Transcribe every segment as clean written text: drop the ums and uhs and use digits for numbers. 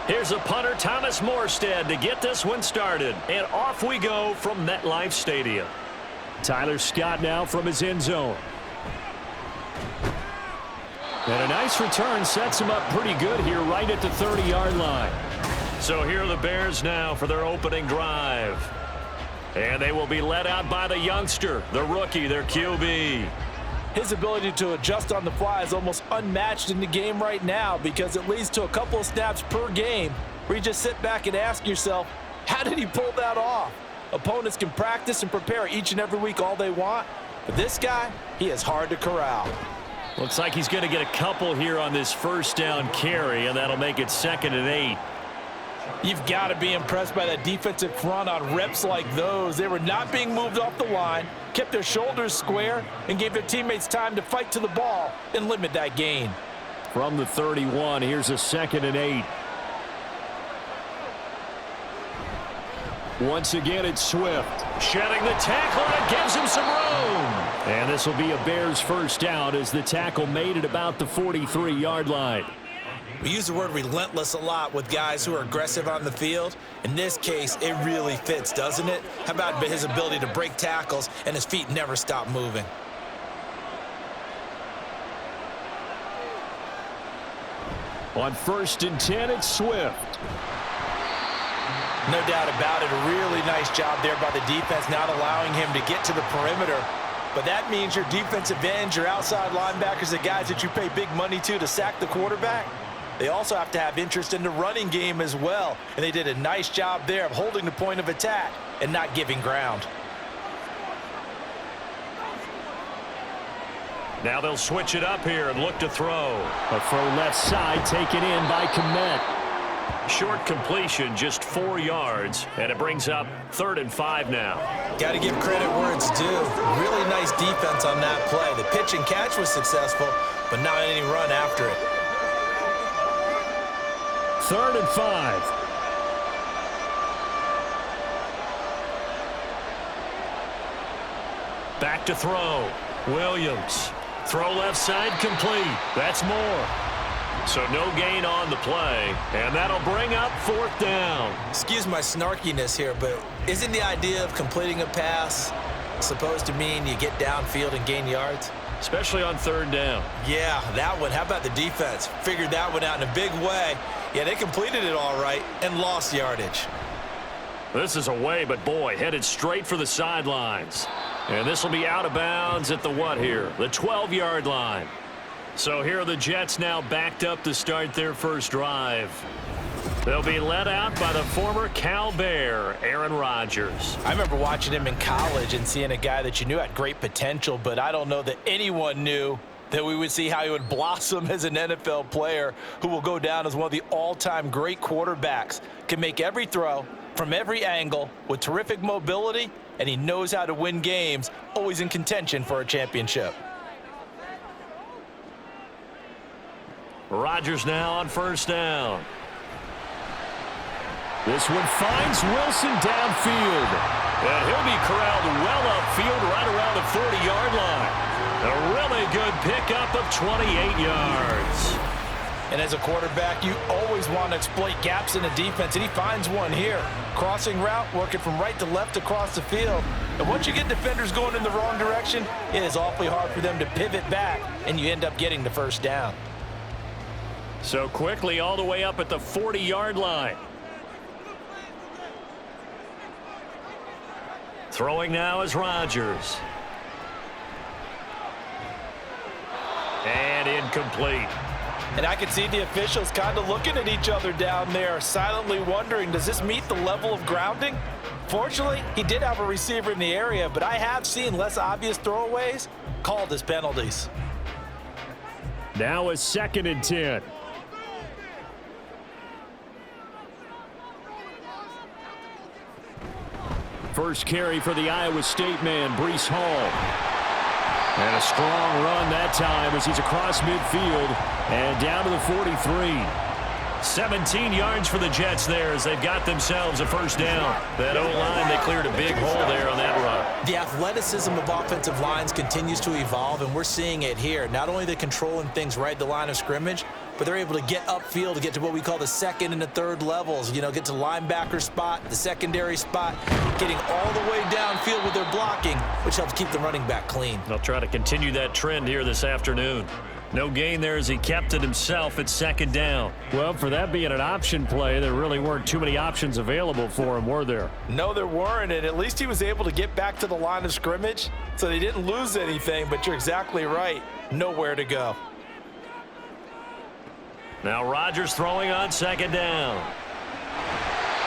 Here's a punter, Thomas Morstead, to get this one started. And off we go from MetLife Stadium. Tyler Scott now from his end zone. And a nice return sets him up pretty good here right at the 30-yard line. So here are the Bears now for their opening drive. And they will be led out by the youngster, the rookie, their QB. His ability to adjust on the fly is almost unmatched in the game right now because it leads to a couple of snaps per game where you just sit back and ask yourself, how did he pull that off? Opponents can practice and prepare each and every week all they want, but this guy, he is hard to corral. Looks like he's going to get a couple here on this first down carry, and that'll make it 2nd and 8. You've got to be impressed by that defensive front on reps like those. They were not being moved off the line, kept their shoulders square, and gave their teammates time to fight to the ball and limit that gain. From the 31, here's a 2nd and 8. Once again, it's Swift. Shedding the tackle, and it gives him some room. And this will be a Bears first down as the tackle made at about the 43-yard line. We use the word relentless a lot with guys who are aggressive on the field. In this case, it really fits, doesn't it? How about his ability to break tackles and his feet never stop moving? On 1st and 10, it's Swift. No doubt about it, a really nice job there by the defense, not allowing him to get to the perimeter. But that means your defensive ends, your outside linebackers, the guys that you pay big money to sack the quarterback, they also have to have interest in the running game as well. And they did a nice job there of holding the point of attack and not giving ground. Now they'll switch it up here and look to throw. A throw left side taken in by Keenan. Short completion, just 4 yards, and it brings up 3rd and 5 now. Got to give credit where it's due. Really nice defense on that play. The pitch and catch was successful, but not any run after it. 3rd and 5. Back to throw. Williams. Throw left side complete. That's more. So no gain on the play, and that'll bring up 4th down. Excuse my snarkiness here, but isn't the idea of completing a pass supposed to mean you get downfield and gain yards? Especially on 3rd down. Yeah, that one. How about the defense? Figured that one out in a big way. Yeah, they completed it all right and lost yardage. This is away, but boy, headed straight for the sidelines. And this will be out of bounds at the what here? The 12-yard line. So here are the Jets now backed up to start their first drive. They'll be led out by the former Cal Bear, Aaron Rodgers. I remember watching him in college and seeing a guy that you knew had great potential, but I don't know that anyone knew that we would see how he would blossom as an NFL player who will go down as one of the all-time great quarterbacks. Can make every throw from every angle with terrific mobility, and he knows how to win games, always in contention for a championship. Rodgers now on 1st down. This one finds Wilson downfield. And he'll be corralled well upfield right around the 40-yard line. A really good pickup of 28 yards. And as a quarterback, you always want to exploit gaps in the defense, and he finds one here. Crossing route, working from right to left across the field. And once you get defenders going in the wrong direction, it is awfully hard for them to pivot back, and you end up getting the 1st down. So quickly all the way up at the 40-yard line. Throwing now is Rodgers. And incomplete. And I could see the officials kind of looking at each other down there, silently wondering, does this meet the level of grounding? Fortunately, he did have a receiver in the area, but I have seen less obvious throwaways called as penalties. Now a 2nd and 10. First carry for the Iowa State man, Breece Hall. And a strong run that time as he's across midfield and down to the 43. 17 yards for the Jets there as they've got themselves a first down. That O-line, they cleared a big hole there on that run. The athleticism of offensive lines continues to evolve, and we're seeing it here. Not only are they controlling things right at the line of scrimmage, but they're able to get upfield to get to what we call the second and the third levels. You know, get to linebacker spot, the secondary spot, getting all the way downfield with their blocking, which helps keep the running back clean. They'll try to continue that trend here this afternoon. No gain there as he kept it himself at second down. Well, for that being an option play, there really weren't too many options available for him, were there? No, there weren't, and at least he was able to get back to the line of scrimmage, so they didn't lose anything, but you're exactly right. Nowhere to go. Now Rodgers throwing on second down.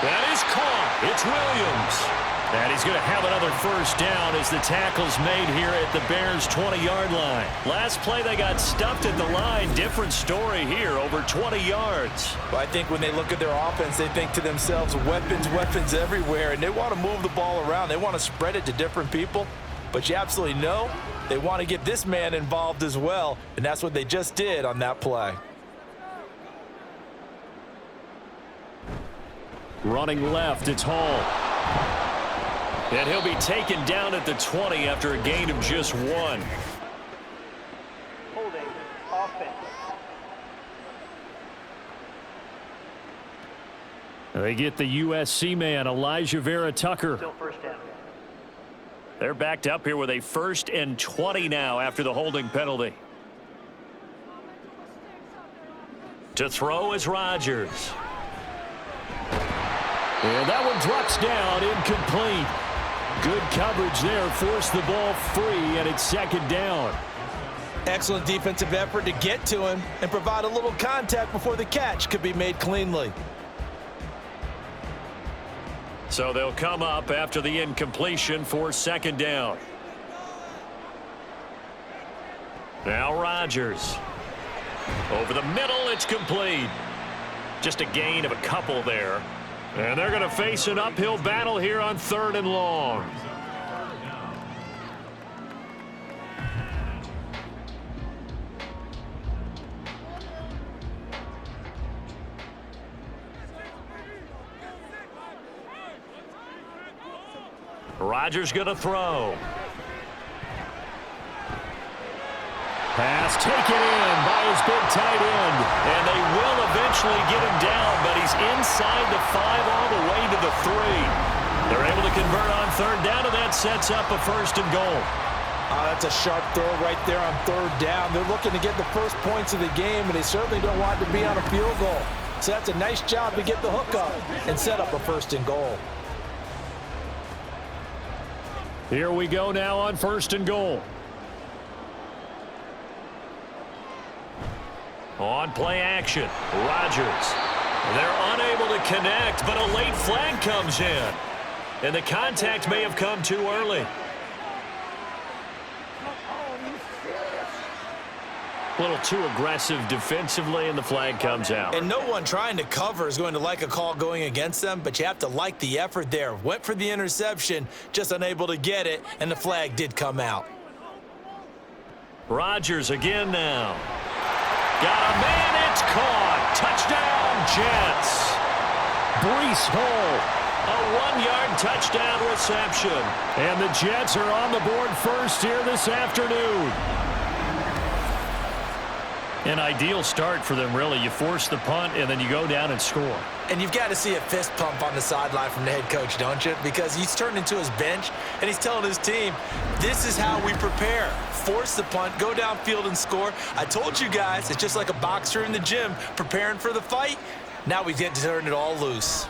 That is caught. It's Williams. And he's going to have another first down as the tackle's made here at the Bears' 20-yard line. Last play, they got stuffed at the line. Different story here, over 20 yards. Well, I think when they look at their offense, they think to themselves, weapons, weapons everywhere, and they want to move the ball around. They want to spread it to different people. But you absolutely know they want to get this man involved as well, and that's what they just did on that play. Running left, it's Hall. And he'll be taken down at the 20 after a gain of just 1. Holding offense. They get the USC man, Elijah Vera Tucker. Still first down. They're backed up here with a 1st and 20 now after the holding penalty. To throw is Rodgers. And that one drops down, incomplete. Good coverage there, forced the ball free, and it's second down. Excellent defensive effort to get to him and provide a little contact before the catch could be made cleanly. So they'll come up after the incompletion for second down. Now Rodgers. Over the middle, it's complete. Just a gain of a couple there. And they're going to face an uphill battle here on 3rd and long. Rodgers going to throw. Pass taken in by his big tight end. And they will eventually get him down, but he's inside the 5 all the way to the 3. They're able to convert on 3rd down, and that sets up a 1st and goal. That's a sharp throw right there on 3rd down. They're looking to get the first points of the game, and they certainly don't want to be on a field goal. So that's a nice job to get the hook up and set up a 1st and goal. Here we go now on 1st and goal. On play action, Rodgers. They're unable to connect, but a late flag comes in. And the contact may have come too early. A little too aggressive defensively, and the flag comes out. And no one trying to cover is going to like a call going against them, but you have to like the effort there. Went for the interception, just unable to get it, and the flag did come out. Rodgers again now. Got a man, it's caught. Touchdown, Jets. Breece Hall. A 1-yard touchdown reception. And the Jets are on the board first here this afternoon. An ideal start for them, really. You force the punt, and then you go down and score. And you've got to see a fist pump on the sideline from the head coach, don't you? Because he's turned into his bench, and he's telling his team, this is how we prepare. Force the punt, go downfield and score. I told you guys, it's just like a boxer in the gym preparing for the fight. Now we get to turn it all loose.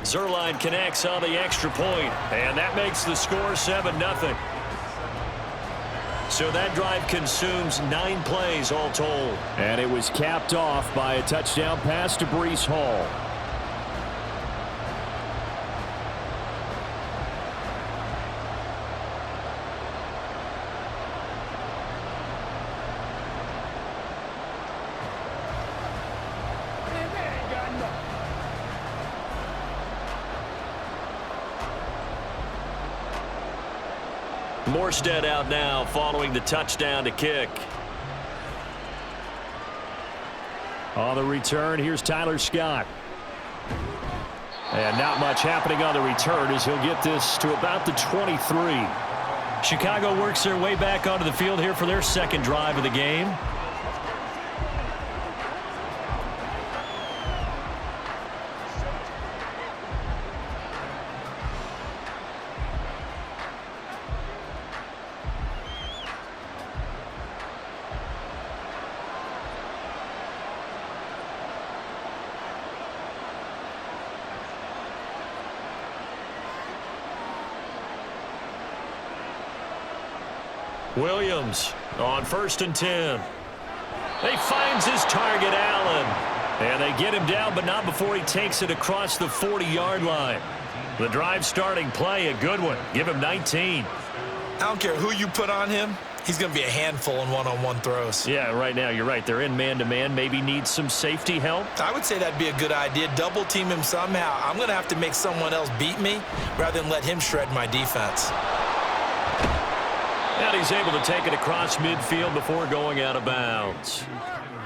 Zuerlein connects on the extra point, and that makes the score 7-0. So that drive consumes 9 plays all told. And it was capped off by a touchdown pass to Breece Hall. Morstead out now following the touchdown to kick. On the return, here's Tyler Scott. And not much happening on the return as he'll get this to about the 23. Chicago works their way back onto the field here for their second drive of the game. Williams on 1st and 10. He finds his target, Allen. And they get him down, but not before he takes it across the 40-yard line. The drive starting play, a good one. Give him 19. I don't care who you put on him. He's going to be a handful in one-on-one throws. Yeah, right now, you're right. They're in man-to-man. Maybe needs some safety help. I would say that'd be a good idea. Double team him somehow. I'm going to have to make someone else beat me rather than let him shred my defense. And he's able to take it across midfield before going out of bounds.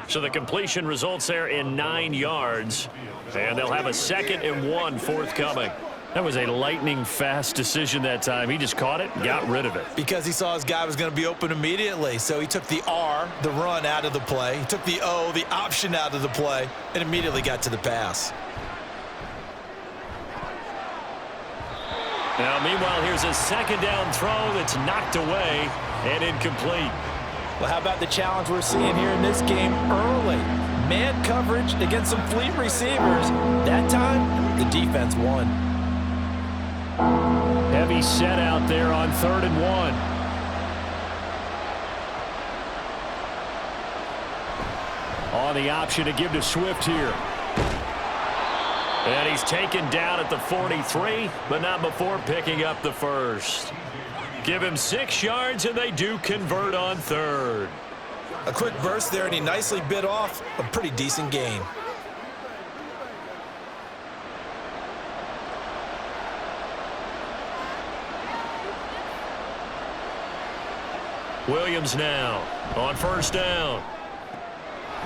So the completion results there in 9 yards. And they'll have a 2nd and 1 forthcoming. That was a lightning-fast decision that time. He just caught it and got rid of it. Because he saw his guy was going to be open immediately. So he took the R, the run, out of the play. He took the O, the option, out of the play, and immediately got to the pass. Now, meanwhile, here's a 2nd down throw that's knocked away and incomplete. Well, how about the challenge we're seeing here in this game early? Man coverage against some fleet receivers. That time, the defense won. Heavy set out there on 3rd and 1. On the option to give to Swift here. And he's taken down at the 43, but not before picking up the 1st. Give him 6 yards, and they do convert on 3rd. A quick burst there, and he nicely bit off a pretty decent gain. Williams now on 1st down.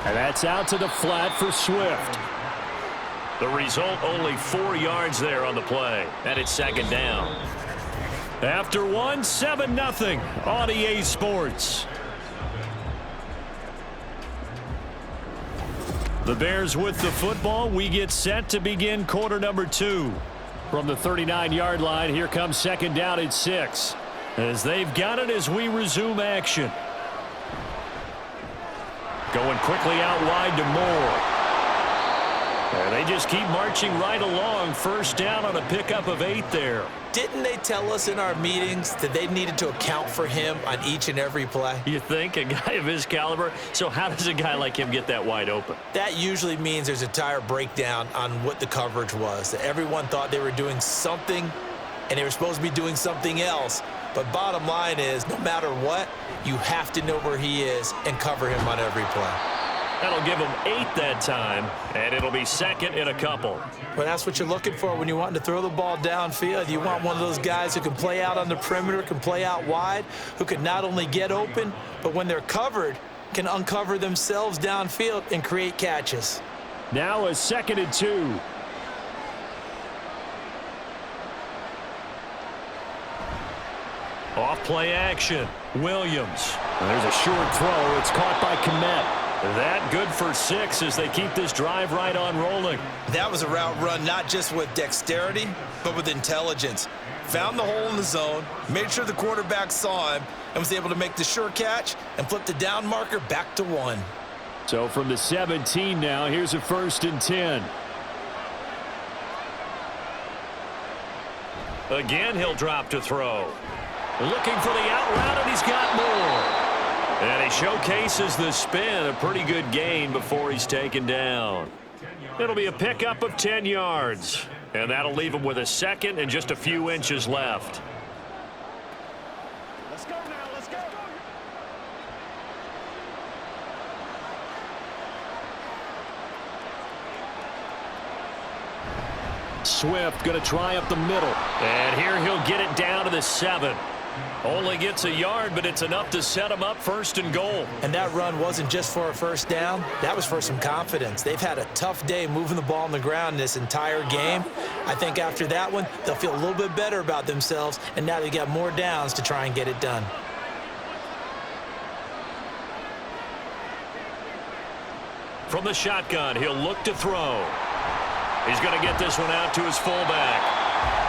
And that's out to the flat for Swift. The result, only 4 yards there on the play. And it's 2nd down. After 1, 7-0 on EA Sports. The Bears with the football. We get set to begin quarter number 2. From the 39-yard line, here comes 2nd down at 6. As they've got it as we resume action. Going quickly out wide to Moore. And they just keep marching right along. 1st down on a pickup of 8 there. Didn't they tell us in our meetings that they needed to account for him on each and every play? You think? A guy of his caliber? So how does a guy like him get that wide open? That usually means there's a entire breakdown on what the coverage was. That everyone thought they were doing something, and they were supposed to be doing something else. But bottom line is, no matter what, you have to know where he is and cover him on every play. That'll give him 8 that time, and it'll be 2nd and a couple. Well, that's what you're looking for when you want to throw the ball downfield. You want one of those guys who can play out on the perimeter, can play out wide, who can not only get open, but when they're covered, can uncover themselves downfield and create catches. Now a 2nd and 2. Off play action. Williams. And there's a short throw. It's caught by Kmet. That good for 6 as they keep this drive right on rolling. That was a route run not just with dexterity, but with intelligence. Found the hole in the zone, made sure the quarterback saw him, and was able to make the sure catch and flip the down marker back to 1. So from the 17 now, here's a 1st and 10. Again, he'll drop to throw. Looking for the out route, and he's got more. And he showcases the spin, a pretty good gain before he's taken down. It'll be a pickup of 10 yards. And that'll leave him with a 2nd and just a few inches left. Let's go now, let's go. Swift going to try up the middle. And here he'll get it down to the 7. Only gets a yard, but it's enough to set him up 1st and goal. And that run wasn't just for a first down. That was for some confidence. They've had a tough day moving the ball on the ground this entire game. I think after that one, they'll feel a little bit better about themselves, and now they got more downs to try and get it done. From the shotgun, he'll look to throw. He's going to get this one out to his fullback.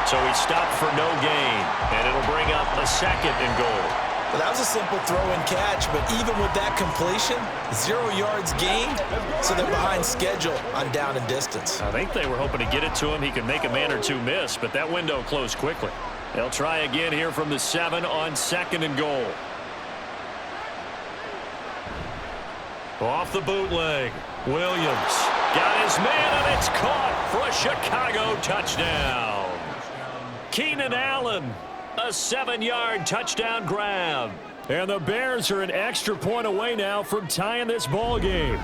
So he stopped for no gain, and it'll bring up a 2nd and goal. Well, that was a simple throw and catch, but even with that completion, 0 yards gained, so they're behind schedule on down and distance. I think they were hoping to get it to him. He could make a man or two miss, but that window closed quickly. They'll try again here from the 7 on 2nd and goal. Off the bootleg, Williams got his man, and it's caught for a Chicago touchdown. Keenan Allen, a 7-yard touchdown grab. And the Bears are an extra point away now from tying this ball game.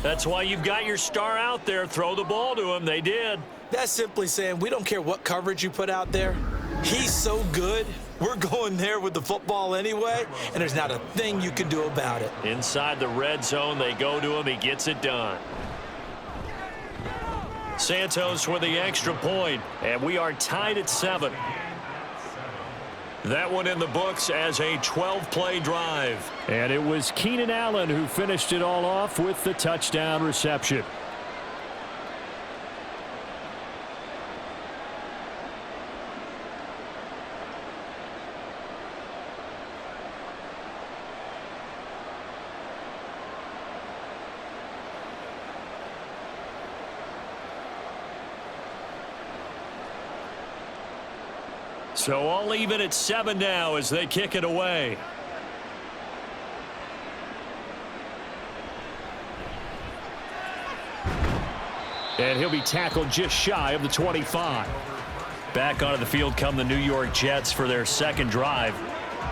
That's why you've got your star out there. Throw the ball to him. They did. That's simply saying we don't care what coverage you put out there. He's so good, we're going there with the football anyway, and there's not a thing you can do about it. Inside the red zone, they go to him. He gets it done. Santos with the extra point, and we are tied at 7. That one in the books as a 12-play drive. And it was Keenan Allen who finished it all off with the touchdown reception. So all even at 7 now as they kick it away. And he'll be tackled just shy of the 25. Back onto the field come the New York Jets for their 2nd drive.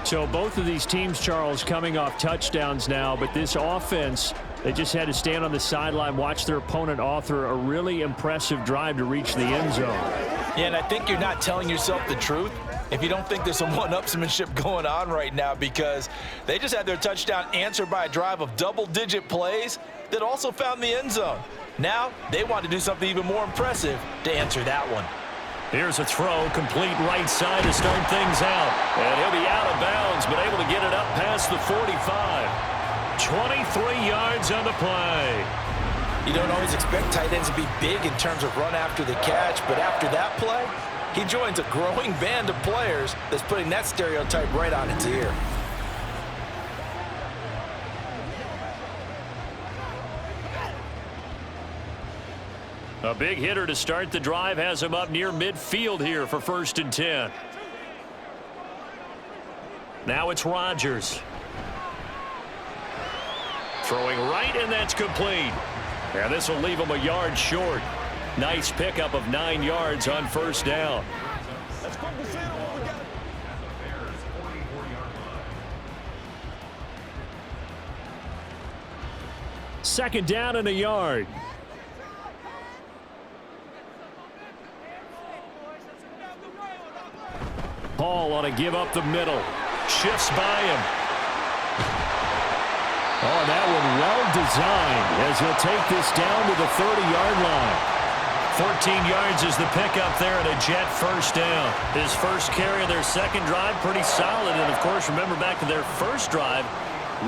So both of these teams, Charles, coming off touchdowns now, but this offense, they just had to stand on the sideline, watch their opponent author a really impressive drive to reach the end zone. Yeah, and I think you're not telling yourself the truth if you don't think there's some one-upsmanship going on right now, because they just had their touchdown answered by a drive of double-digit plays that also found the end zone. Now they want to do something even more impressive to answer that one. Here's a throw, complete right side to start things out. And he'll be out of bounds, but able to get it up past the 45. 23 yards on the play. You don't always expect tight ends to be big in terms of run after the catch, but after that play, he joins a growing band of players that's putting that stereotype right on its ear. A big hitter to start the drive has him up near midfield here for 1st and 10. Now it's Rodgers. Throwing right, and that's complete. And this will leave him a yard short. Nice pickup of 9 yards on 1st down. Second down and a yard. Hall on a give up the middle. Shifts by him. Oh, that one well designed as he'll take this down to the 30-yard line. 14 yards is the pickup there and a Jet 1st down. His first carry of their 2nd drive, pretty solid. And, of course, remember back to their 1st drive,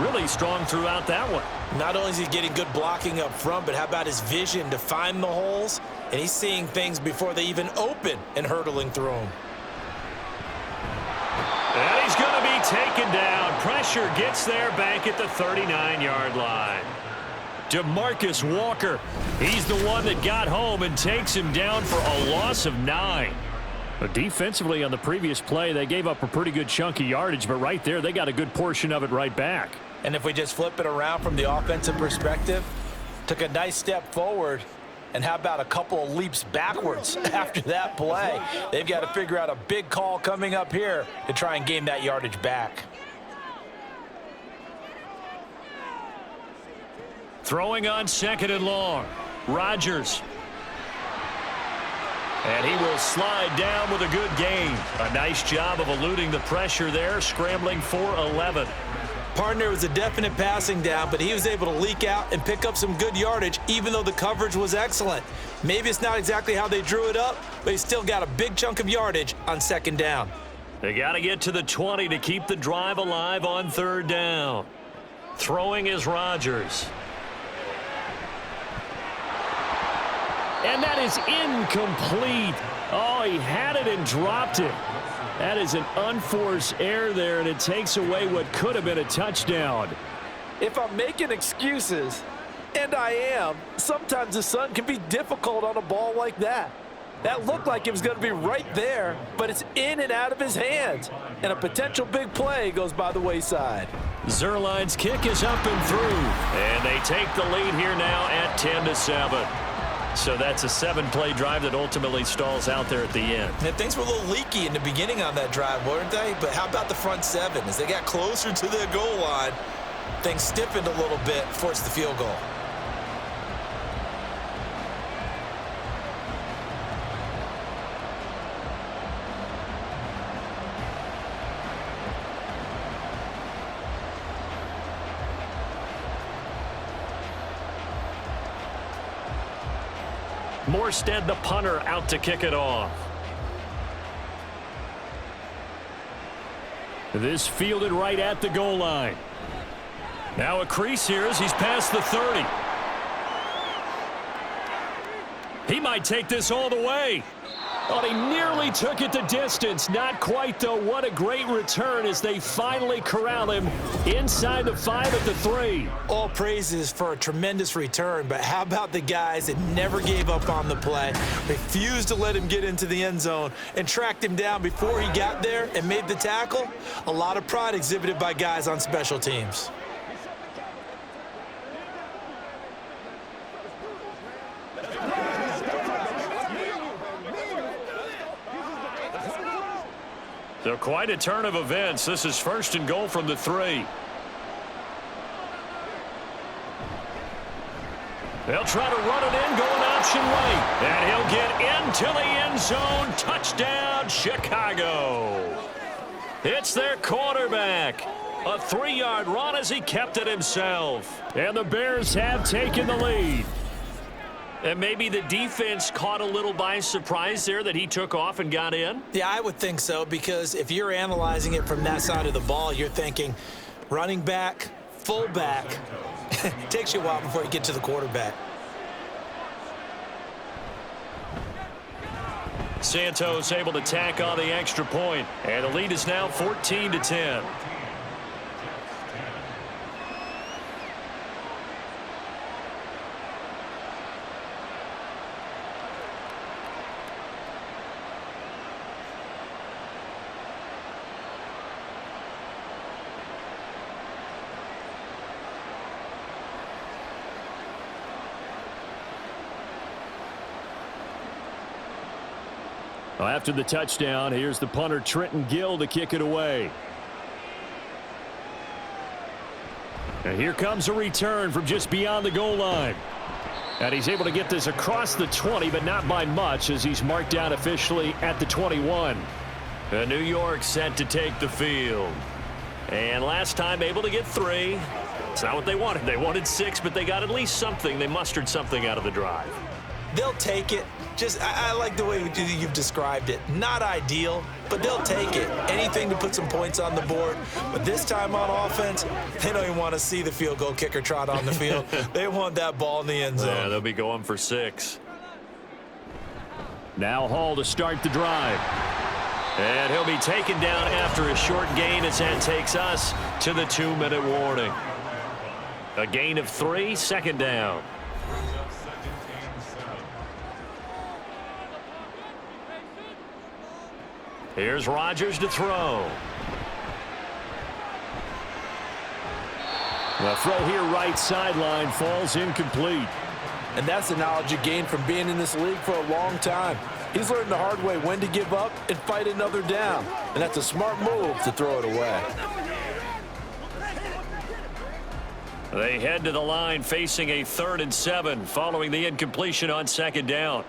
really strong throughout that one. Not only is he getting good blocking up front, but how about his vision to find the holes? And he's seeing things before they even open and hurtling through them. And he's going to be taken down. Pressure gets there back at the 39-yard line. DeMarcus Walker, he's the one that got home and takes him down for a loss of 9. But defensively on the previous play, they gave up a pretty good chunk of yardage, but right there, they got a good portion of it right back. And if we just flip it around from the offensive perspective, took a nice step forward, and how about a couple of leaps backwards after that play? They've got to figure out a big call coming up here to try and gain that yardage back. Throwing on 2nd and long. Rodgers. And he will slide down with a good gain. A nice job of eluding the pressure there, scrambling for 11. Partner was a definite passing down, but he was able to leak out and pick up some good yardage, even though the coverage was excellent. Maybe it's not exactly how they drew it up, but he still got a big chunk of yardage on second down. They got to get to the 20 to keep the drive alive on third down. Throwing is Rodgers. And that is incomplete. Oh, he had it and dropped it. That is an unforced error there, and it takes away what could have been a touchdown. If I'm making excuses, and I am, sometimes the sun can be difficult on a ball like that. That looked like it was going to be right there, but it's in and out of his hands. And a potential big play goes by the wayside. Zerline's kick is up and through. And they take the lead here now at 10-7. So that's a 7-play drive that ultimately stalls out there at the end. And things were a little leaky in the beginning on that drive, weren't they? But how about the front seven? As they got closer to the goal line, things stiffened a little bit, forced the field goal. Morstead, the punter, out to kick it off. This fielded right at the goal line. Now a crease here as he's past the 30. He might take this all the way. Oh, he nearly took it the distance. Not quite, though. What a great return as they finally corral him inside the 5 at the 3. All praises for a tremendous return, but how about the guys that never gave up on the play, refused to let him get into the end zone, and tracked him down before he got there and made the tackle? A lot of pride exhibited by guys on special teams. So quite a turn of events. This is first and goal from the 3. They'll try to run it in, going option right. And he'll get into the end zone. Touchdown, Chicago. It's their quarterback. A 3-yard run as he kept it himself. And the Bears have taken the lead. And maybe the defense caught a little by surprise there that he took off and got in? Yeah, I would think so, because if you're analyzing it from that side of the ball, you're thinking running back, fullback. It takes you a while before you get to the quarterback. Santos able to tack on the extra point, and the lead is now 14-10. Well, after the touchdown, here's the punter, Trenton Gill, to kick it away. And here comes a return from just beyond the goal line. And he's able to get this across the 20, but not by much, as he's marked down officially at the 21. New York set to take the field. And last time able to get 3. It's not what they wanted. They wanted 6, but they got at least something. They mustered something out of the drive. They'll take it. I like the way you've described it. Not ideal, but they'll take it. Anything to put some points on the board. But this time on offense, they don't even want to see the field goal kicker trot on the field. They want that ball in the end zone. Yeah, they'll be going for 6. Now Hall to start the drive. And he'll be taken down after a short gain as that takes us to the 2-minute warning. A gain of 3, second down. Here's Rodgers to throw. The throw here right sideline falls incomplete. And that's the knowledge he gained from being in this league for a long time. He's learned the hard way when to give up and fight another down. And that's a smart move to throw it away. They head to the line facing a 3rd and 7 following the incompletion on second down.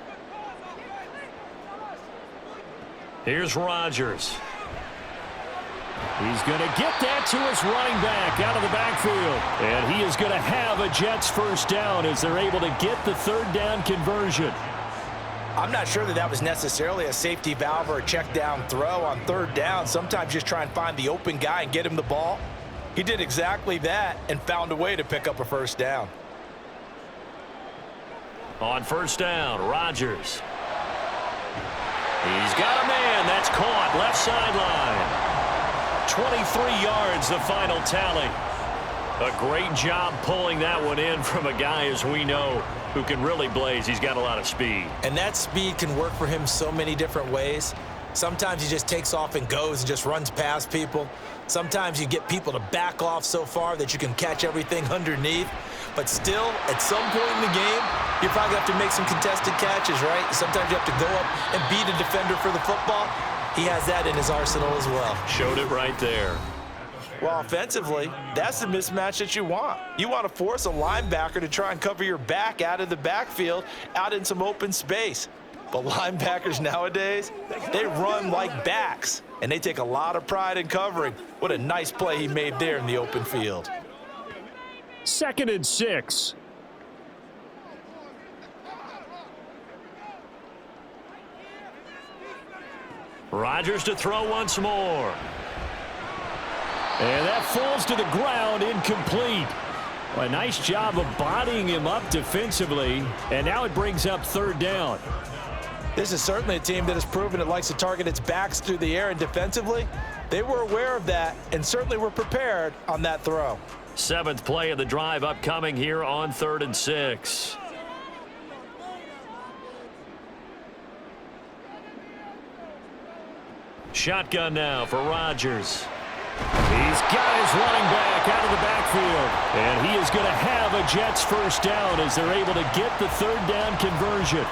Here's Rodgers. He's going to get that to his running back out of the backfield. And he is going to have a Jets first down as they're able to get the third down conversion. I'm not sure that was necessarily a safety valve or a check down throw on third down. Sometimes just try and find the open guy and get him the ball. He did exactly that and found a way to pick up a first down. On first down, Rodgers. He's got a man. That's caught. Left sideline. 23 yards, the final tally. A great job pulling that one in from a guy, as we know, who can really blaze. He's got a lot of speed. And that speed can work for him so many different ways. Sometimes he just takes off and goes and just runs past people. Sometimes you get people to back off so far that you can catch everything underneath. But still, at some point in the game, you probably have to make some contested catches, right? Sometimes you have to go up and beat a defender for the football. He has that in his arsenal as well. Showed it right there. Well, offensively, that's the mismatch that you want. You want to force a linebacker to try and cover your back out of the backfield, out in some open space. But linebackers nowadays, they run like backs, and they take a lot of pride in covering. What a nice play he made there in the open field. 2nd and 6. Rodgers to throw once more. And that falls to the ground, incomplete. Well, a nice job of bodying him up defensively, and now it brings up third down. This is certainly a team that has proven it likes to target its backs through the air, and defensively, they were aware of that and certainly were prepared on that throw. 7th play of the drive upcoming here on 3rd and 6. Shotgun now for Rodgers. He's got his running back out of the backfield. And he is going to have a Jets first down as they're able to get the third down conversion.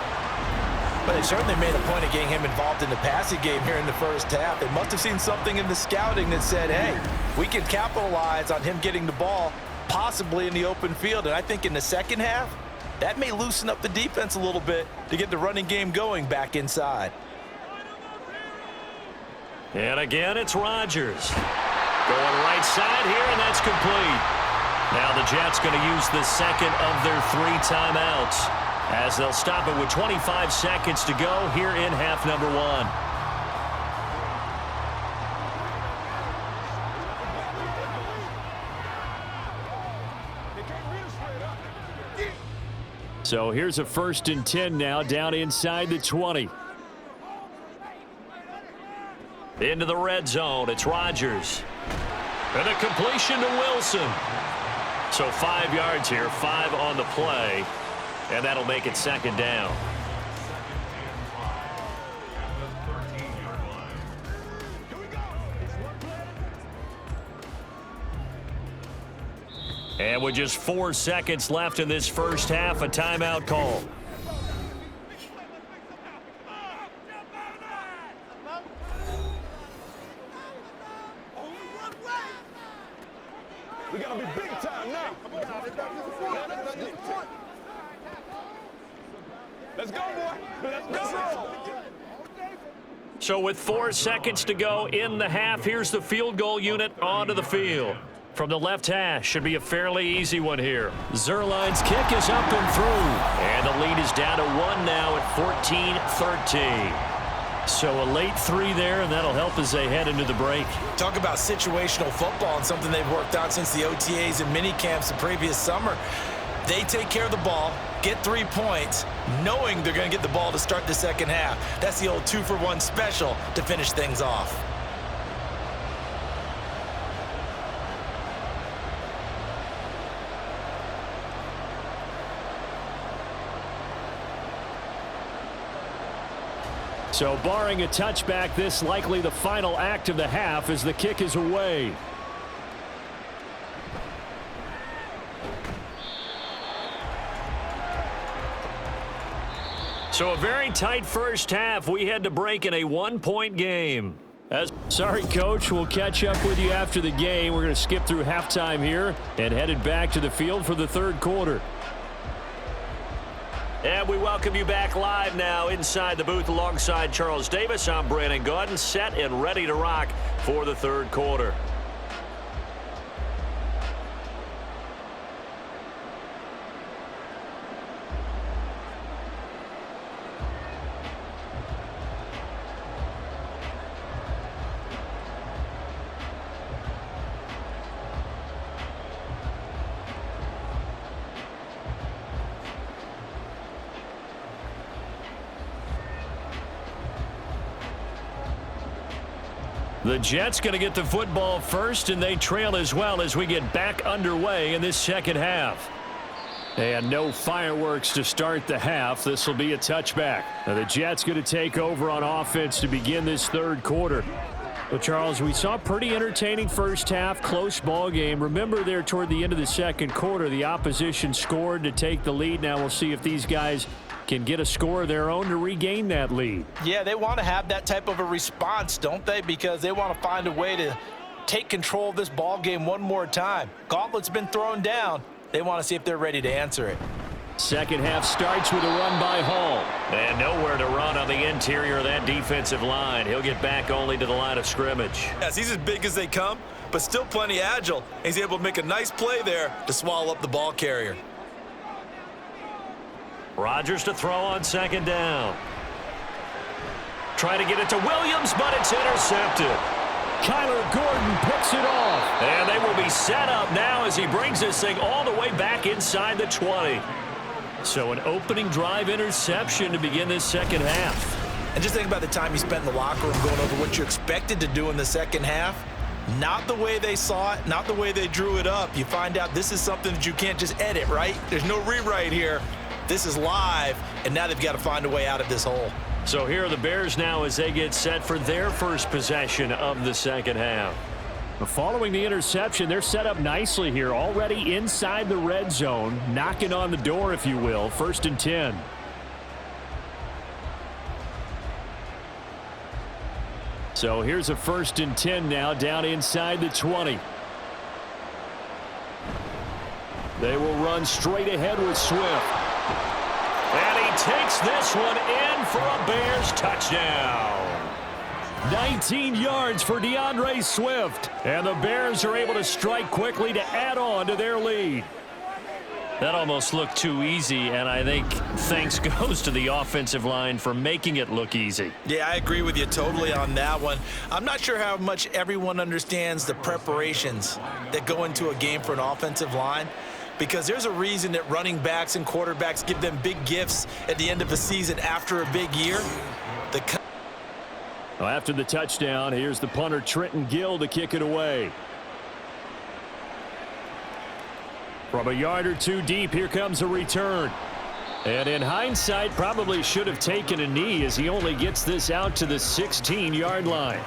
But they certainly made a point of getting him involved in the passing game here in the first half. They must have seen something in the scouting that said, hey, we can capitalize on him getting the ball, possibly in the open field. And I think in the second half, that may loosen up the defense a little bit to get the running game going back inside. And again, it's Rodgers. Going right side here, and that's complete. Now the Jets going to use the second of their 3 timeouts as they'll stop it with 25 seconds to go here in half number 1. So here's a 1st and 10 now down inside the 20. Into the red zone, it's Rodgers. And a completion to Wilson. So 5 yards here, 5 on the play, and that'll make it 2nd down. And with just 4 seconds left in this first half, a timeout call. We gotta be big time now. Let's go, boy. Let's go. So with 4 seconds to go in the half, here's the field goal unit onto the field. From the left hash, should be a fairly easy one here. Zuerlein's kick is up and through. And the lead is down to 1 now at 14-13. So a late 3 there, and that'll help as they head into the break. Talk about situational football and something they've worked out since the OTAs and mini camps the previous summer. They take care of the ball, get 3 points, knowing they're going to get the ball to start the second half. That's the old 2-for-1 special to finish things off. So barring a touchback, this likely the final act of the half as the kick is away. So a very tight first half. We had to break in a 1-point game. Sorry, Coach. We'll catch up with you after the game. We're going to skip through halftime here and headed back to the field for the third quarter. And we welcome you back live now inside the booth alongside Charles Davis. I'm Brandon Gaudin, set and ready to rock for the third quarter. The Jets going to get the football first, and they trail as well as we get back underway in this second half. And no fireworks to start the half. This will be a touchback. Now the Jets going to take over on offense to begin this third quarter. Well, Charles, we saw a pretty entertaining first half, close ball game. Remember there toward the end of the second quarter, the opposition scored to take the lead. Now we'll see if these guys can get a score of their own to regain that lead. Yeah, they want to have that type of a response, don't they? Because they want to find a way to take control of this ball game one more time. Gauntlet's been thrown down. They want to see if they're ready to answer it. Second half starts with a run by Hall. And nowhere to run on the interior of that defensive line. He'll get back only to the line of scrimmage. Yes, he's as big as they come, but still plenty agile. He's able to make a nice play there to swallow up the ball carrier. Rodgers to throw on second down. Try to get it to Williams, but it's intercepted. Kyler Gordon picks it off. And they will be set up now as he brings this thing all the way back inside the 20. So an opening drive interception to begin this second half. And just think about the time you spent in the locker room going over what you expected to do in the second half. Not the way they saw it, not the way they drew it up. You find out this is something that you can't just edit, right? There's no rewrite here. This is live, and now they've got to find a way out of this hole. So here are the Bears now as they get set for their first possession of the second half. Following the interception, they're set up nicely here, already inside the red zone, knocking on the door, if you will. 1st and 10. So here's a 1st and 10 now, down inside the 20. They will run straight ahead with Swift. And he takes this one in for a Bears touchdown. 19 yards for DeAndre Swift. And the Bears are able to strike quickly to add on to their lead. That almost looked too easy, and I think thanks goes to the offensive line for making it look easy. Yeah, I agree with you totally on that one. I'm not sure how much everyone understands the preparations that go into a game for an offensive line, because there's a reason that running backs and quarterbacks give them big gifts at the end of a season after a big year. After the touchdown, here's the punter Trenton Gill to kick it away. From a yard or two deep, here comes a return. And in hindsight, probably should have taken a knee as he only gets this out to the 16-yard line.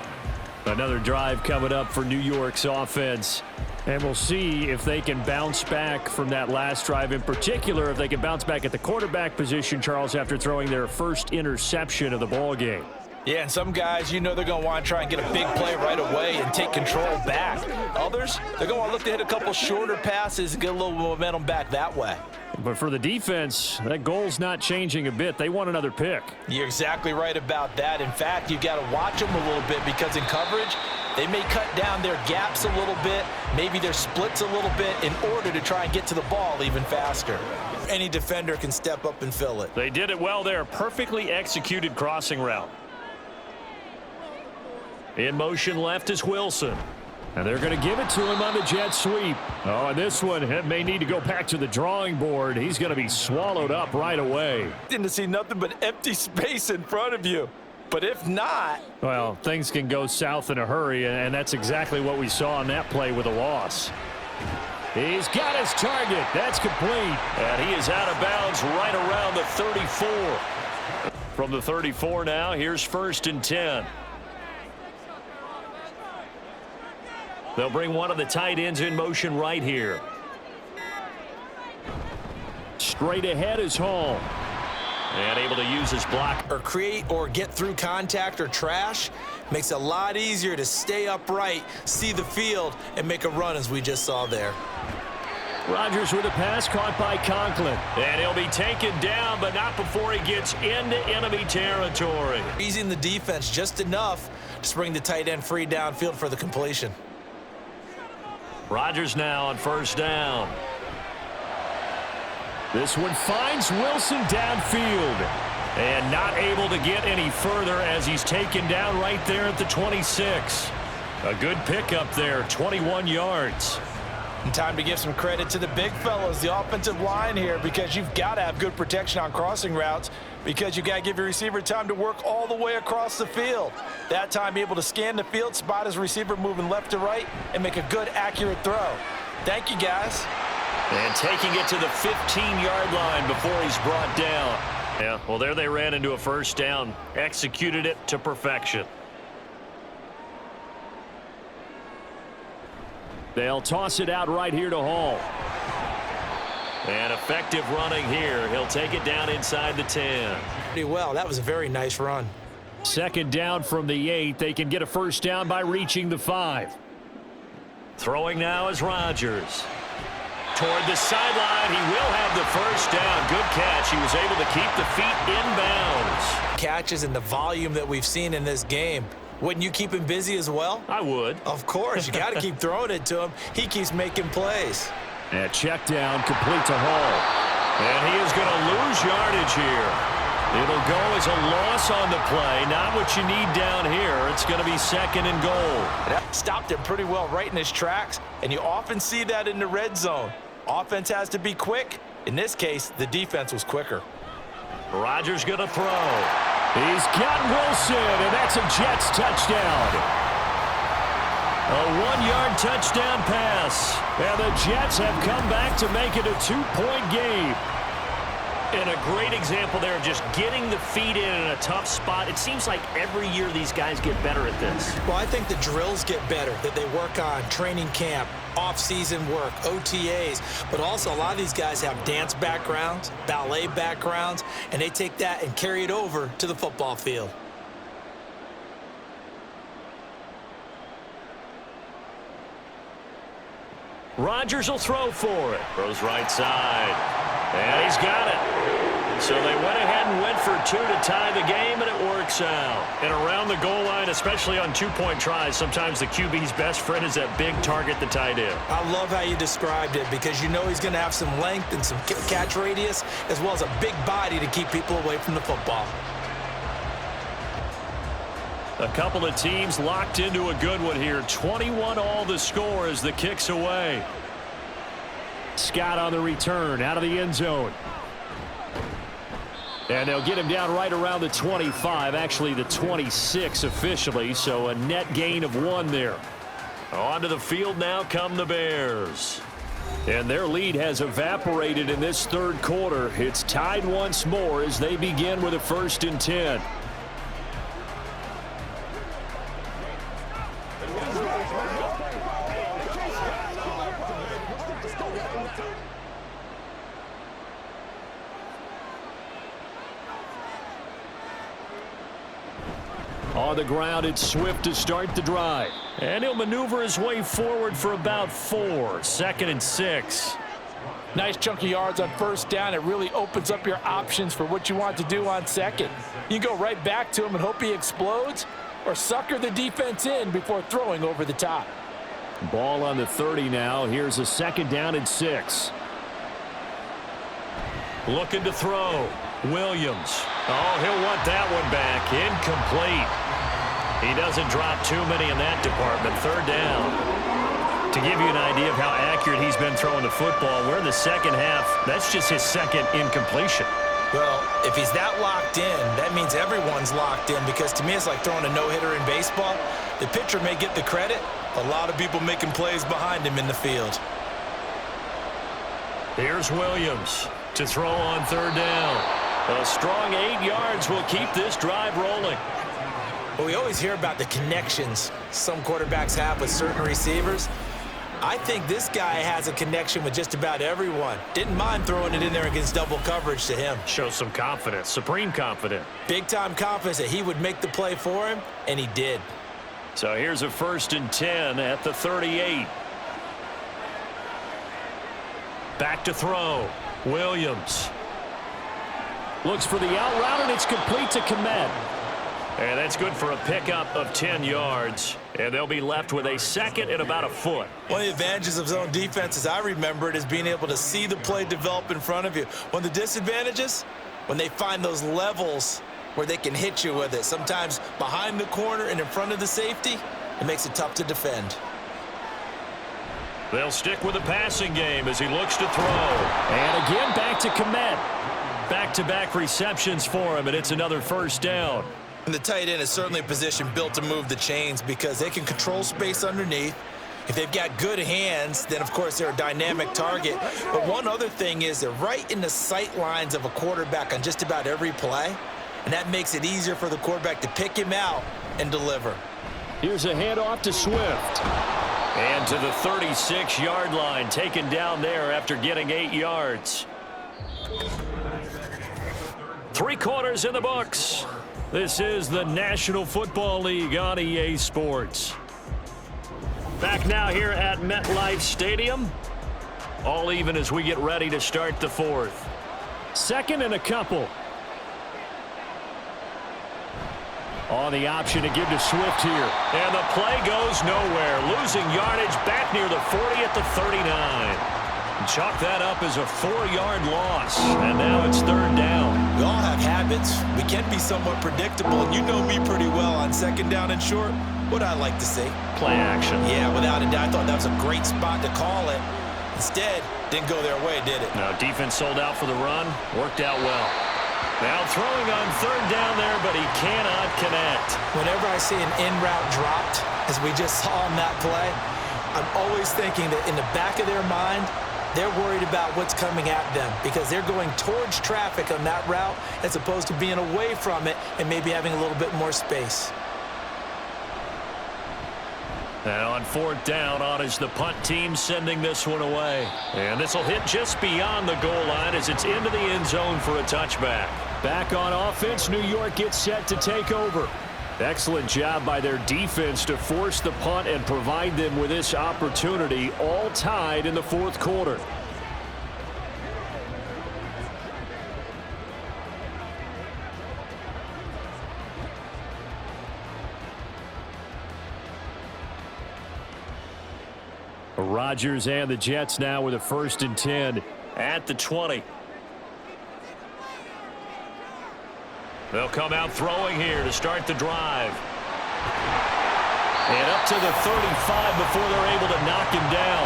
Another drive coming up for New York's offense. And we'll see if they can bounce back from that last drive. In particular, if they can bounce back at the quarterback position, Charles, after throwing their first interception of the ball game. Yeah, and some guys, you know they're going to want to try and get a big play right away and take control back. Others, they're going to want to look to hit a couple shorter passes and get a little momentum back that way. But for the defense, that goal's not changing a bit. They want another pick. You're exactly right about that. In fact, you got to watch them a little bit because in coverage, they may cut down their gaps a little bit, maybe their splits a little bit in order to try and get to the ball even faster. Any defender can step up and fill it. They did it well there. Perfectly executed crossing route. In motion left is Wilson. And they're going to give it to him on the jet sweep. Oh, and this one may need to go back to the drawing board. He's going to be swallowed up right away. Didn't see nothing but empty space in front of you. But if not, well, things can go south in a hurry, and that's exactly what we saw on that play with a loss. He's got his target. That's complete. And he is out of bounds right around the 34. From the 34 now, here's 1st and 10. They'll bring one of the tight ends in motion right here. Straight ahead is Hall. And able to use his block. Or create or get through contact or trash makes it a lot easier to stay upright, see the field, and make a run as we just saw there. Rodgers with a pass caught by Conklin. And he'll be taken down, but not before he gets into enemy territory. Easing the defense just enough to bring the tight end free downfield for the completion. Rodgers now on first down. This one finds Wilson downfield. And not able to get any further as he's taken down right there at the 26. A good pickup there, 21 yards. And time to give some credit to the big fellows, the offensive line here, because you've got to have good protection on crossing routes because you've got to give your receiver time to work all the way across the field. That time, be able to scan the field, spot his receiver moving left to right, and make a good, accurate throw. Thank you, guys. And taking it to the 15-yard line before he's brought down. Yeah, well, there they ran into a first down, executed it to perfection. They'll toss it out right here to Hall. And effective running here. He'll take it down inside the 10. Pretty well. That was a very nice run. Second down from the 8. They can get a first down by reaching the 5. Throwing now is Rodgers. Toward the sideline, he will have the first down. Good catch. He was able to keep the feet inbounds. Catches and the volume that we've seen in this game. Wouldn't you keep him busy as well? I would. Of course. You got to keep throwing it to him. He keeps making plays. And check down complete to Hall. And he is going to lose yardage here. It'll go as a loss on the play. Not what you need down here. It's going to be second and goal. That stopped him pretty well right in his tracks, and you often see that in the red zone. Offense has to be quick. In this case, the defense was quicker. Rodgers going to throw. He's got Wilson, and that's a Jets touchdown. A 1-yard touchdown pass. And the Jets have come back to make it a 2-point game. And a great example there of just getting the feet in a tough spot. It seems like every year these guys get better at this. Well, I think the drills get better that they work on, training camp, off-season work, OTAs. But also a lot of these guys have dance backgrounds, ballet backgrounds, and they take that and carry it over to the football field. Rodgers will throw for it. Throws right side. And he's got it. So they went ahead and went for 2 to tie the game, and it works out. And around the goal line, especially on 2-point tries, sometimes the QB's best friend is that big target, the tight end. I love how you described it because you know he's going to have some length and some catch radius as well as a big body to keep people away from the football. A couple of teams locked into a good one here. 21 all the score as the kick's away. Scott on the return out of the end zone. And they'll get him down right around the 25, actually the 26 officially, so a net gain of 1 there. Onto the field now come the Bears. And their lead has evaporated in this third quarter. It's tied once more as they begin with a 1st and 10. On the ground, it's Swift to start the drive. And he'll maneuver his way forward for about 4. 2nd and 6. Nice chunk of yards on first down. It really opens up your options for what you want to do on second. You can go right back to him and hope he explodes, or sucker the defense in before throwing over the top. Ball on the 30 now. Here's a 2nd down and 6. Looking to throw. Williams. Oh, he'll want that one back. Incomplete. He doesn't drop too many in that department. 3rd down. To give you an idea of how accurate he's been throwing the football, we're in the second half. That's just his 2nd incompletion. Well, if he's that locked in, that means everyone's locked in because to me it's like throwing a no-hitter in baseball. The pitcher may get the credit. A lot of people making plays behind him in the field. Here's Williams to throw on 3rd down. A strong 8 yards will keep this drive rolling. Well, we always hear about the connections some quarterbacks have with certain receivers. I think this guy has a connection with just about everyone. Didn't mind throwing it in there against double coverage to him. Shows some confidence, supreme confidence. Big-time confidence that he would make the play for him, and he did. So here's a 1st and 10 at the 38. Back to throw. Williams. Looks for the out route, and it's complete to Keenan. And that's good for a pickup of 10 yards. And they'll be left with a second and about a foot. One of the advantages of zone defense, as I remember it, is being able to see the play develop in front of you. One of the disadvantages, when they find those levels where they can hit you with it, sometimes behind the corner and in front of the safety, it makes it tough to defend. They'll stick with the passing game as he looks to throw. And again, back to Keenan. Back-to-back receptions for him, and it's another first down. And the tight end is certainly a position built to move the chains because they can control space underneath. If they've got good hands, then, of course, they're a dynamic target. But one other thing is they're right in the sight lines of a quarterback on just about every play, and that makes it easier for the quarterback to pick him out and deliver. Here's a handoff to Swift. And to the 36-yard line, taken down there after getting 8 yards. 3 quarters in the books. This is the National Football League on EA Sports. Back now here at MetLife Stadium. All even as we get ready to start the fourth. Second and a couple. On the option to give to Swift here. And the play goes nowhere. Losing yardage back near the 40 at the 39. Chalk that up as a 4-yard loss. And now it's third down. We all have habits. We can be somewhat predictable, and you know me pretty well on second down and short. What I like to see. Play action. Yeah, without a doubt. I thought that was a great spot to call it. Instead, didn't go their way, did it? No, defense sold out for the run. Worked out well. Now throwing on third down there, but he cannot connect. Whenever I see an in route dropped, as we just saw on that play, I'm always thinking that in the back of their mind, they're worried about what's coming at them because they're going towards traffic on that route as opposed to being away from it and maybe having a little bit more space. And on fourth down, on is the punt team sending this one away. And this will hit just beyond the goal line as it's into the end zone for a touchback. Back on offense, New York gets set to take over. Excellent job by their defense to force the punt and provide them with this opportunity, all tied in the fourth quarter. Rodgers and the Jets now with a 1st and 10 at the 20. They'll come out throwing here to start the drive. And up to the 35 before they're able to knock him down.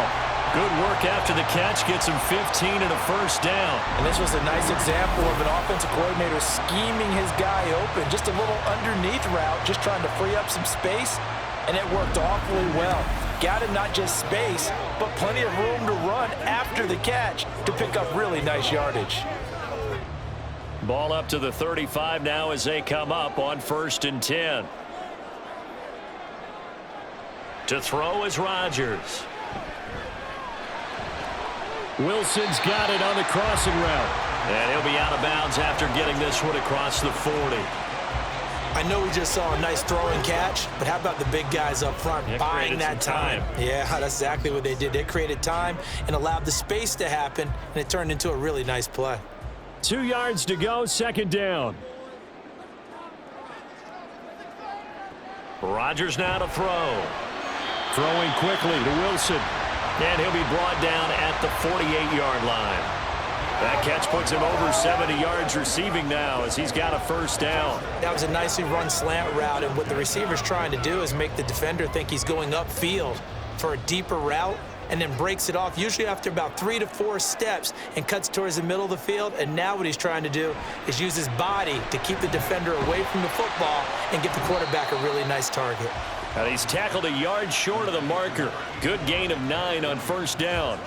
Good work after the catch, gets him 15 and a first down. And this was a nice example of an offensive coordinator scheming his guy open. Just a little underneath route, just trying to free up some space, and it worked awfully well. Got him not just space, but plenty of room to run after the catch to pick up really nice yardage. Ball up to the 35 now as they come up on 1st and 10. To throw is Rodgers. Wilson's got it on the crossing route. And he'll be out of bounds after getting this one across the 40. I know we just saw a nice throwing catch, but how about the big guys up front buying that time? Yeah, that's exactly what they did. They created time and allowed the space to happen, and it turned into a really nice play. 2 yards to go, 2nd down. Rodgers now to throw. Throwing quickly to Wilson. And he'll be brought down at the 48-yard line. That catch puts him over 70 yards receiving now as he's got a 1st down. That was a nicely run slant route, and what the receiver's trying to do is make the defender think he's going upfield for a deeper route and then breaks it off, usually after about 3 to 4 steps, and cuts towards the middle of the field. And now what he's trying to do is use his body to keep the defender away from the football and get the quarterback a really nice target. And he's tackled a yard short of the marker. Good gain of 9 on 1st down.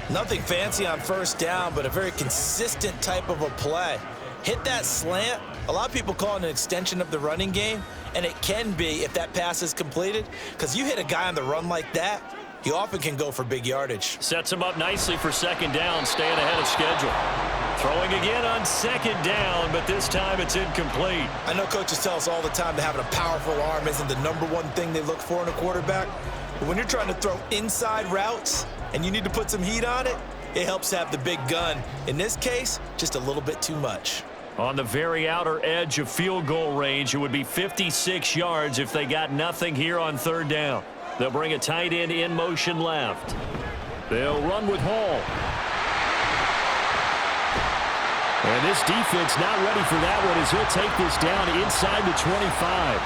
Nothing fancy on 1st down, but a very consistent type of a play. Hit that slant. A lot of people call it an extension of the running game, and it can be if that pass is completed, because you hit a guy on the run like that, you often can go for big yardage. Sets him up nicely for 2nd down, staying ahead of schedule. Throwing again on 2nd down, but this time it's incomplete. I know coaches tell us all the time that having a powerful arm isn't the #1 thing they look for in a quarterback. But when you're trying to throw inside routes and you need to put some heat on it, It helps have the big gun. In this case, just a little bit too much. On the very outer edge of field goal range, it would be 56 yards if they got nothing here on third down. They'll bring a tight end in motion left. They'll run with Hall. And this defense not ready for that one as he'll take this down inside the 25.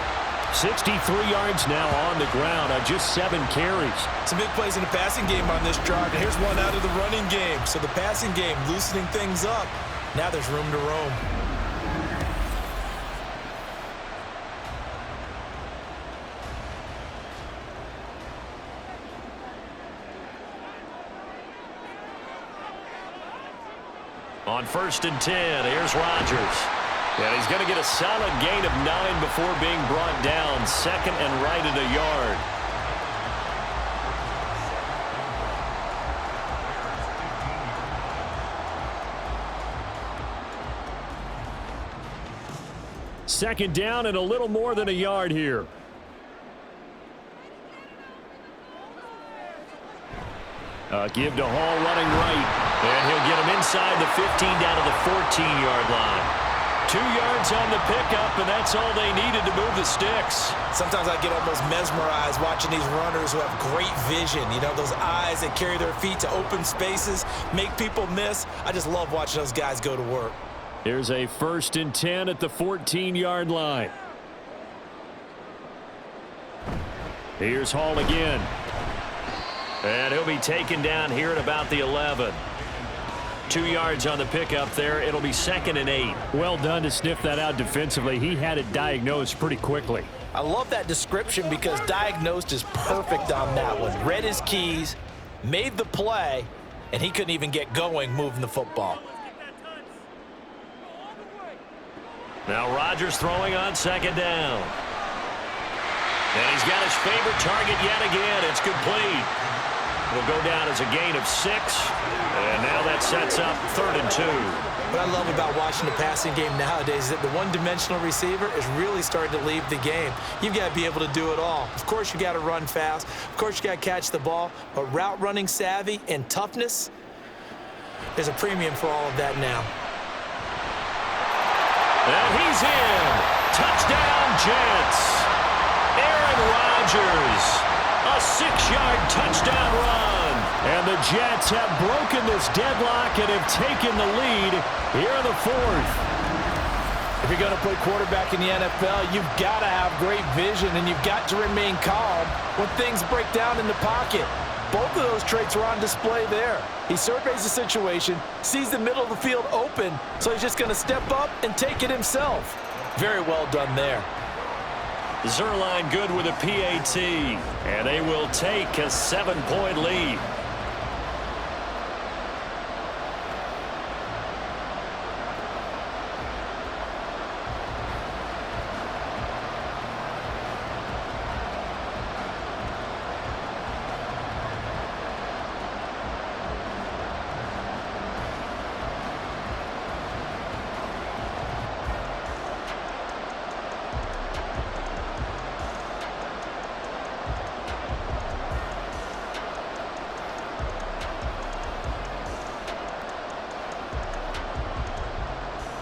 63 yards now on the ground on just 7 carries. Some big plays in the passing game on this drive, and here's one out of the running game. So the passing game loosening things up. Now there's room to roam. On 1st and 10, here's Rodgers. And he's going to get a solid gain of 9 before being brought down. Second and right at a yard. Second down and a little more than a yard here. Give to Hall running right. And he'll get him inside the 15 down to the 14-yard line. 2 yards on the pickup, and that's all they needed to move the sticks. Sometimes I get almost mesmerized watching these runners who have great vision. You know, those eyes that carry their feet to open spaces, make people miss. I just love watching those guys go to work. Here's a 1st and 10 at the 14-yard line. Here's Hall again. And he'll be taken down here at about the 11. 2 yards on the pickup there. It'll be 2nd and 8. Well done to sniff that out defensively. He had it diagnosed pretty quickly. I love that description because diagnosed is perfect on that one. Read his keys, made the play, and he couldn't even get going moving the football. Now Rodgers throwing on 2nd down. And he's got his favorite target yet again. It's complete. It'll go down as a gain of 6. And now that sets up 3rd and 2. What I love about watching the passing game nowadays is that the one-dimensional receiver is really starting to leave the game. You've got to be able to do it all. Of course, you got to run fast. Of course, you got to catch the ball. But route running savvy and toughness, there's a premium for all of that now. And he's in. Touchdown, Jets. Aaron Rodgers. A 6-yard touchdown run. And the Jets have broken this deadlock and have taken the lead here in the 4th. If you're going to play quarterback in the NFL, you've got to have great vision and you've got to remain calm when things break down in the pocket. Both of those traits are on display there. He surveys the situation, sees the middle of the field open, so he's just going to step up and take it himself. Very well done there. Zerline good with a PAT, and they will take a 7-point lead.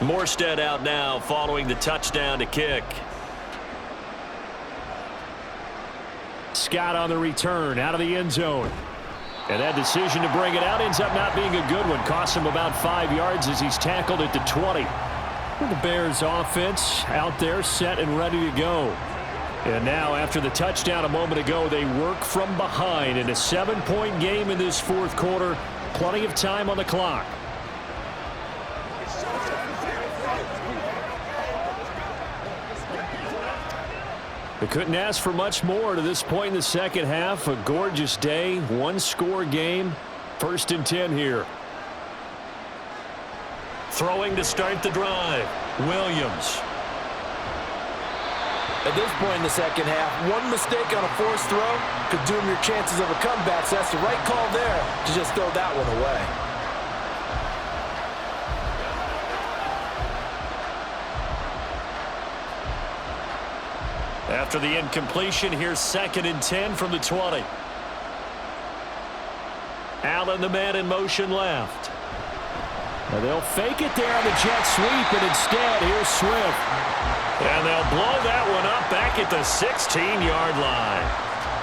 Morstead out now following the touchdown to kick. Scott on the return out of the end zone. And that decision to bring it out ends up not being a good one. Costs him about 5 yards as he's tackled at the 20. The Bears offense out there set and ready to go. And now after the touchdown a moment ago, they work from behind in a 7-point game in this 4th quarter. Plenty of time on the clock. They couldn't ask for much more to this point in the second half. A gorgeous day, 1-score game. 1st and 10 here. Throwing to start the drive, Williams. At this point in the second half, one mistake on a forced throw could doom your chances of a comeback. So that's the right call there to just throw that one away. After the incompletion, here's 2nd and 10 from the 20. Allen, the man in motion left. And they'll fake it there on the jet sweep, and instead, here's Swift. And they'll blow that one up back at the 16-yard line.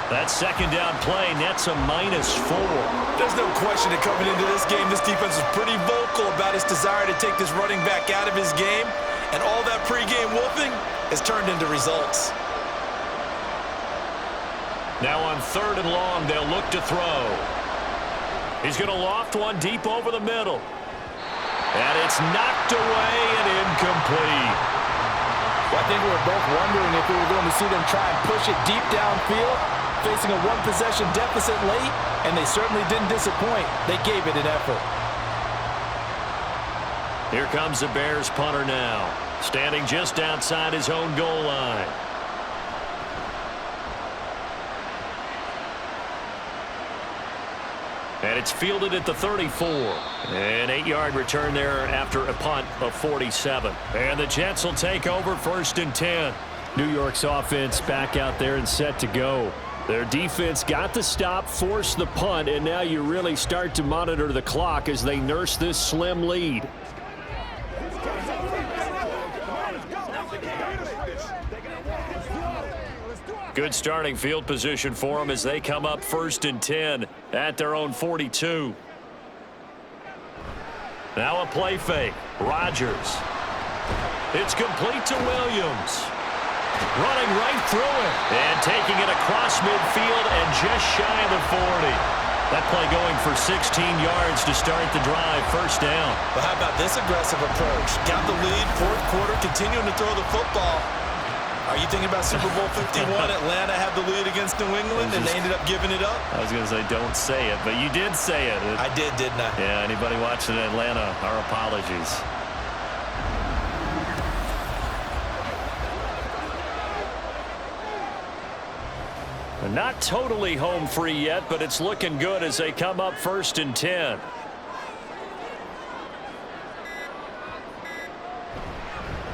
That second down play nets a -4. There's no question that coming into this game, this defense was pretty vocal about its desire to take this running back out of his game, and all that pregame wolfing has turned into results. Now on 3rd and long, they'll look to throw. He's going to loft one deep over the middle. And it's knocked away and incomplete. Well, I think we were both wondering if we were going to see them try and push it deep downfield, facing a one-possession deficit late, and they certainly didn't disappoint. They gave it an effort. Here comes the Bears punter now, standing just outside his own goal line. And it's fielded at the 34. An 8-yard return there after a punt of 47. And the Jets will take over 1st and 10. New York's offense back out there and set to go. Their defense got the stop, forced the punt, and now you really start to monitor the clock as they nurse this slim lead. Good starting field position for them as they come up 1st and 10 at their own 42. Now a play fake. Rodgers. It's complete to Williams. Running right through it. And taking it across midfield and just shy of the 40. That play going for 16 yards to start the drive. 1st down. But how about this aggressive approach? Got the lead, 4th quarter, continuing to throw the football. Are you thinking about Super Bowl 51? Atlanta had the lead against New England, and they ended up giving it up? I was going to say don't say it, but you did say it. I did, didn't I? Yeah, anybody watching Atlanta, our apologies. Not totally home free yet, but it's looking good as they come up 1st and 10.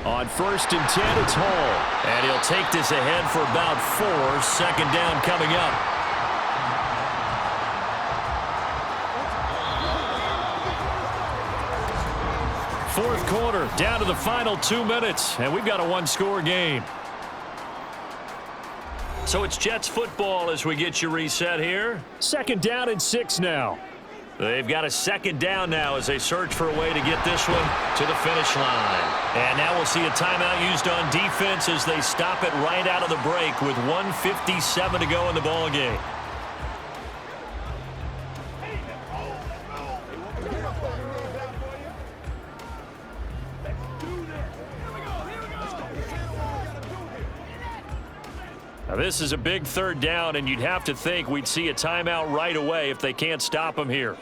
On 1st and 10, it's Hall. And he'll take this ahead for about 4. 2nd down coming up. Fourth quarter, down to the final 2 minutes, and we've got a one-score game. So it's Jets football as we get you reset here. 2nd down and 6 now. They've got a 2nd down now as they search for a way to get this one to the finish line. And now we'll see a timeout used on defense as they stop it right out of the break with 1:57 to go in the ball game. Now this is a big 3rd down, and you'd have to think we'd see a timeout right away if they can't stop him here.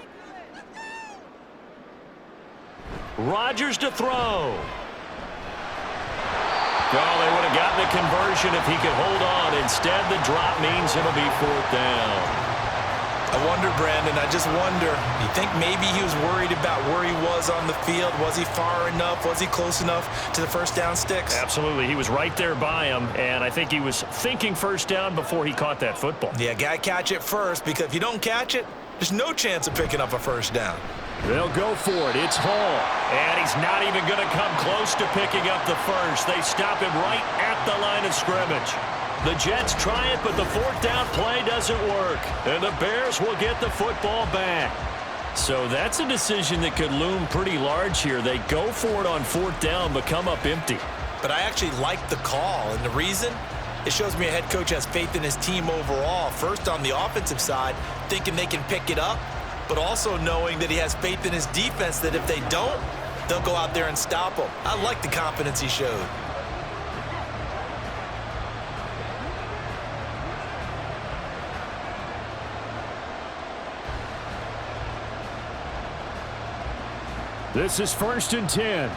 Rodgers to throw. Oh, they would have gotten a conversion if he could hold on. Instead, the drop means it'll be 4th down. I wonder, Brandon, I just wonder, you think maybe he was worried about where he was on the field? Was he far enough? Was he close enough to the 1st down sticks? Absolutely. He was right there by him, and I think he was thinking 1st down before he caught that football. Yeah, got to catch it first, because if you don't catch it, there's no chance of picking up a 1st down. They'll go for it. It's Hall. And he's not even going to come close to picking up the 1st. They stop him right at the line of scrimmage. The Jets try it, but the 4th down play doesn't work. And the Bears will get the football back. So that's a decision that could loom pretty large here. They go for it on 4th down, but come up empty. But I actually like the call, and the reason? It shows me a head coach has faith in his team overall. First, on the offensive side, thinking they can pick it up, but also knowing that he has faith in his defense that if they don't, they'll go out there and stop them. I like the confidence he showed. This is 1st and 10.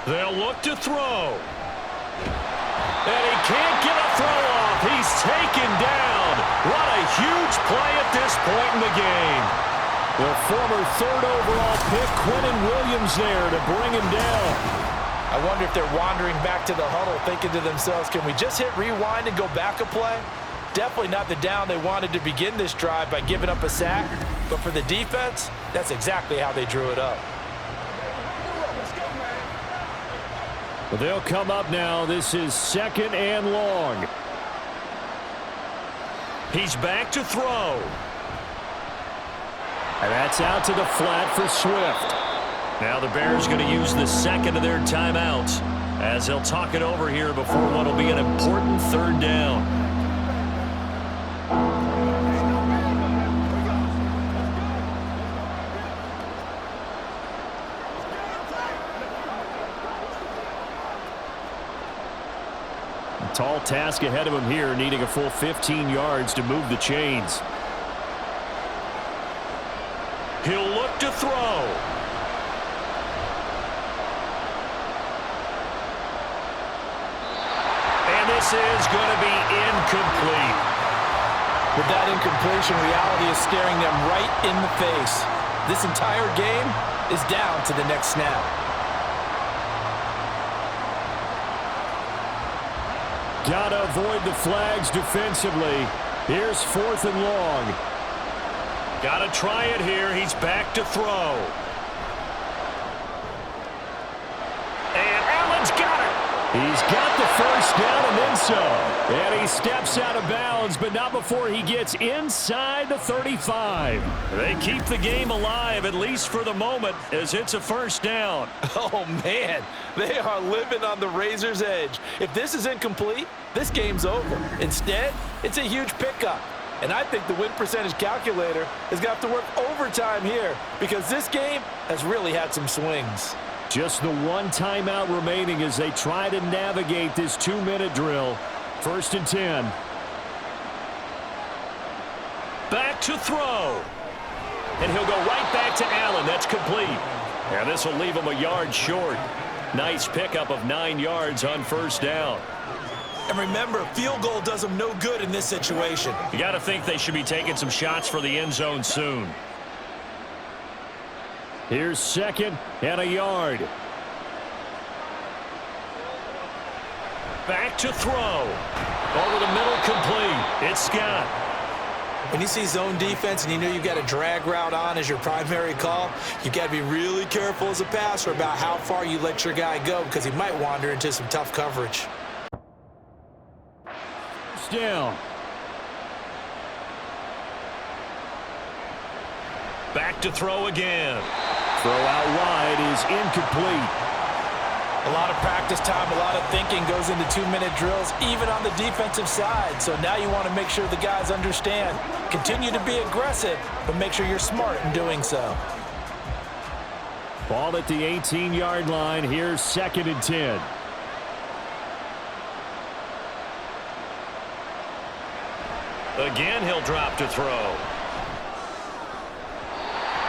They'll look to throw. And he can't get a throw off. He's taken down. What a huge play at this point in the game. The former 3rd overall pick, Quentin Williams, there to bring him down. I wonder if they're wandering back to the huddle thinking to themselves, can we just hit rewind and go back a play? Definitely not the down they wanted to begin this drive by giving up a sack. But for the defense, that's exactly how they drew it up. Well, they'll come up now. This is 2nd and long. He's back to throw. And that's out to the flat for Swift. Now the Bears going to use the second of their timeouts as they'll talk it over here before what will be an important 3rd down. Tall task ahead of him here, needing a full 15 yards to move the chains. He'll look to throw. And this is going to be incomplete. With that incompletion, reality is staring them right in the face. This entire game is down to the next snap. Gotta avoid the flags defensively. Here's 4th and long. Gotta try it here. He's back to throw. And Allen's got it. He's got the 1st down and then some. And he steps out of bounds, but not before he gets inside the 35. They keep the game alive, at least for the moment, as it's a 1st down. Oh, man, they are living on the razor's edge. If this is incomplete, this game's over. Instead, it's a huge pickup. And I think the win percentage calculator is going to have to work overtime here because this game has really had some swings. Just the one timeout remaining as they try to navigate this 2-minute drill. 1st and 10. Back to throw. And he'll go right back to Allen. That's complete. And this will leave him a yard short. Nice pickup of 9 yards on 1st down. And remember, field goal does them no good in this situation. You got to think they should be taking some shots for the end zone soon. Here's 2nd and a yard. Back to throw. Over the middle, complete. It's Scott. When you see zone defense and you know you've got a drag route on as your primary call, you've got to be really careful as a passer about how far you let your guy go because he might wander into some tough coverage. Down. Back to throw again. Throw out wide is incomplete. A lot of practice time, a lot of thinking goes into 2-minute drills, even on the defensive side. So now you want to make sure the guys understand. Continue to be aggressive, but make sure you're smart in doing so. Ball at the 18-yard line. Here's 2nd and 10. Again, he'll drop to throw.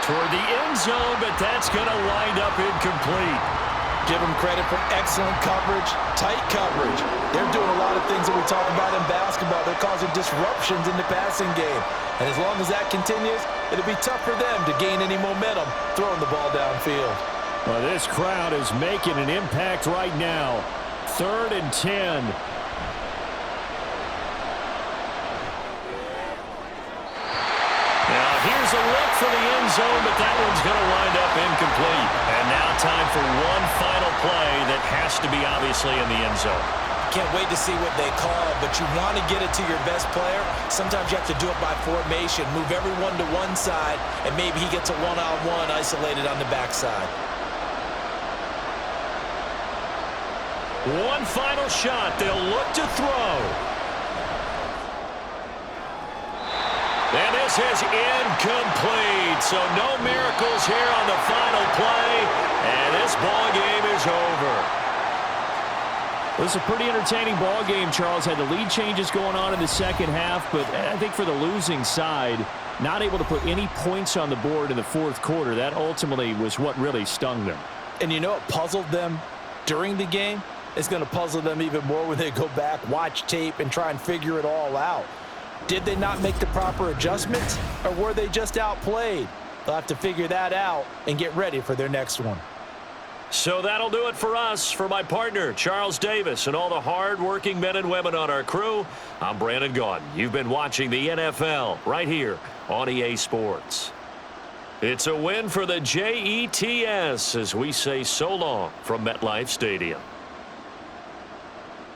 Toward the end zone, but that's going to wind up incomplete. Give them credit for excellent coverage, tight coverage. They're doing a lot of things that we talk about in basketball. They're causing disruptions in the passing game. And as long as that continues, it'll be tough for them to gain any momentum throwing the ball downfield. Well, this crowd is making an impact right now. 3rd and 10. Now, here's a look for the end zone, but that one's going to wind up incomplete. And now time for one final play that has to be obviously in the end zone. Can't wait to see what they call, but you want to get it to your best player. Sometimes you have to do it by formation. Move everyone to one side, and maybe he gets a one-on-one isolated on the backside. One final shot. They'll look to throw. And this is incomplete. So no miracles here on the final play. And this ball game is over. It was a pretty entertaining ball game, Charles. Had the lead changes going on in the second half, but I think for the losing side, not able to put any points on the board in the 4th quarter, that ultimately was what really stung them. And you know what puzzled them during the game? It's going to puzzle them even more when they go back, watch tape, and try and figure it all out. Did they not make the proper adjustments, or were they just outplayed? They'll have to figure that out and get ready for their next one. So that'll do it for us. For my partner, Charles Davis, and all the hard-working men and women on our crew, I'm Brandon Gaudin. You've been watching the NFL right here on EA Sports. It's a win for the Jets as we say so long from MetLife Stadium.